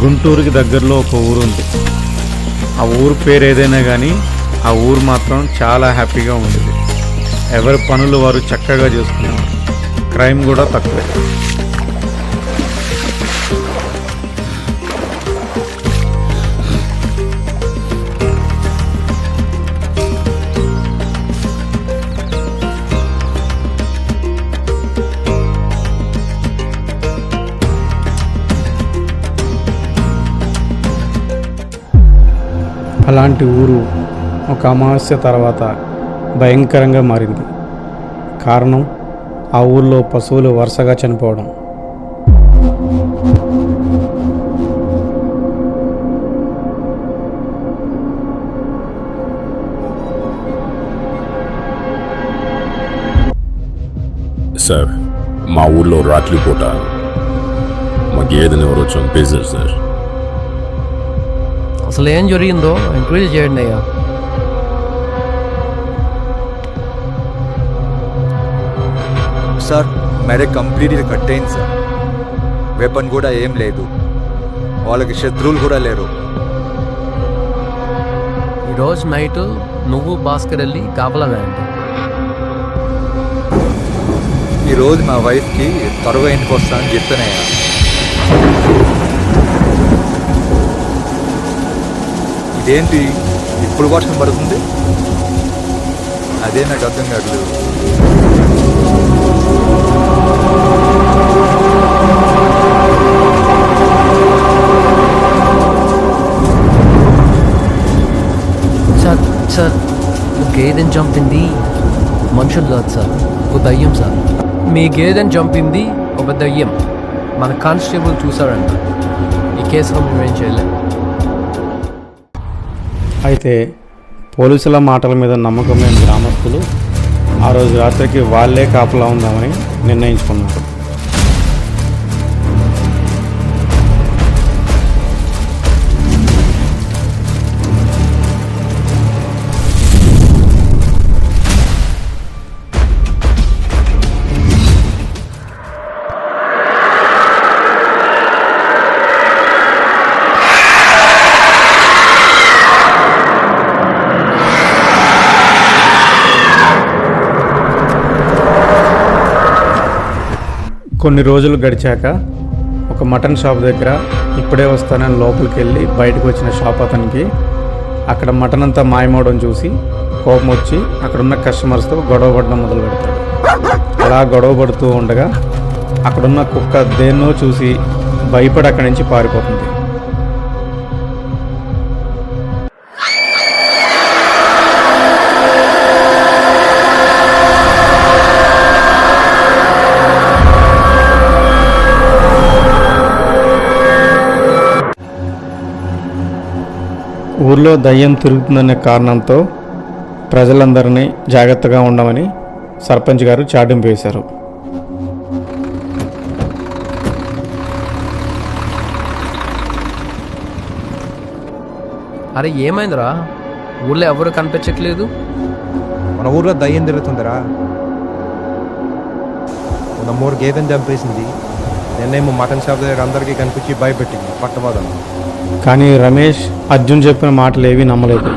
గుంటూరుకి దగ్గరలో ఒక ఊరు ఉంది. ఆ ఊరు పేరు ఏదైనా కానీ ఆ ఊరు మాత్రం చాలా హ్యాపీగా ఉండేది. ఎవరి పనులు వారు చక్కగా చేసుకునేవారు. క్రైమ్ కూడా తక్కువే. అలాంటి ఊరు ఒక అమావాస్య తర్వాత భయంకరంగా మారింది. కారణం ఆ ఊర్లో పశువులు వరుసగా చనిపోవడం. సార్, మా ఊళ్ళో రాత్రిపూట మా గేదెని ఎవరో చంపేశారు సార్. అసలు ఏం జరిగిందో ఎంక్వైరీ చేయండి అయ్యా. సార్, మెడ కంప్లీట్గా కట్ అయింది సార్. వెపన్ కూడా ఏం లేదు. వాళ్ళకి శత్రువులు కూడా లేరు. ఈరోజు నైట్ నువ్వు భాస్కర్ వెళ్ళి కాపలా వేయండి. ఈరోజు మా వైఫ్కి త్వరగా ఇంటికి వస్తానని చెప్తున్నాయా. ఇదేంటి ఇప్పుడు వర్షం పడుతుంది? అదే నాకు అర్థం కావట్లేదు. సార్ సార్ గేదెని చంపింది మనుషులు కాదు సార్, ఒక దయ్యం సార్. మీ గేదెని చంపింది ఒక దయ్యం. మన కానిస్టేబుల్ చూసారంట. ఈ కేసులో మేమేం చేయలేం. అయితే పోలీసుల మాటల మీద నమ్మకం లేని గ్రామస్తులు ఆ రోజు రాత్రికి వాళ్ళే కాపలా ఉందామని నిర్ణయించుకున్నారు. కొన్ని రోజులు గడిచాక ఒక మటన్ షాప్ దగ్గర ఇప్పుడే వస్తానని లోపలికి వెళ్ళి బయటకు వచ్చిన షాప్ అతనికి అక్కడ మటన్ అంతా మాయమవడం చూసి కోపం వచ్చి అక్కడున్న కస్టమర్స్తో గొడవ పడడం మొదలు పెడతాడు. అలా గొడవ పడుతూ ఉండగా అక్కడున్న కుక్క దేన్నో చూసి భయపడి అక్కడి నుంచి పారిపోతుంది. ఊర్లో దయ్యం తిరుగుతుందనే కారణంతో ప్రజలందరినీ జాగ్రత్తగా ఉండమని సర్పంచ్ గారు చాటింపు వేశారు. అరే ఏమైందిరా? ఊళ్ళో ఎవరు కనిపించట్లేదు. మన ఊర్లో దయ్యం తిరుగుతుందిరా. మన మూడు గేదెని చంపేసింది. నిన్నేమో మటన్ షాప్ దగ్గర అందరికీ కనిపించి భయపెట్టింది పట్టవాదం. కానీ రమేష్ అర్జున్ చెప్పిన మాటలు ఏవీ నమ్మలేదు.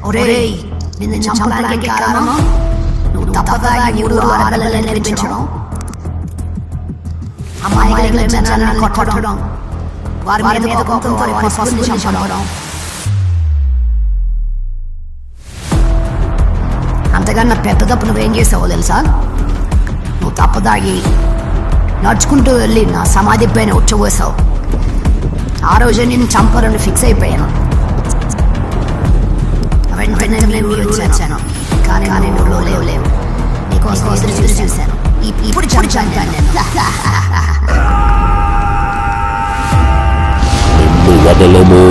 ఒరేయ్, నిన్ను చంపడానికి కారణం నువ్వు తప్పగా ఈ ఊళ్ళో ఆడపిల్లల్ని నేర్పించడం. అమాయకులైన జనాలను కొట్టడం, వారి మీద కోపంతో వారి పశువుల్ని చంపడం, అంతకన్నా పెద్ద తప్పు నువ్వేం చేసావో తెలుసా? నువ్వు తప్పదాగి నడుచుకుంటూ వెళ్ళి నా సమాధి పైన ఉచ్చబోసావు. ఆ రోజే నేను చంపాలని ఫిక్స్ అయిపోయాను. వెంటనే నేను ఊరు వచ్చాను, కానీ నువ్వు లేవు. నీకోసం ఎదురు చూశాను. ఇప్పుడు చంపాను నేను. నిన్ను వదలము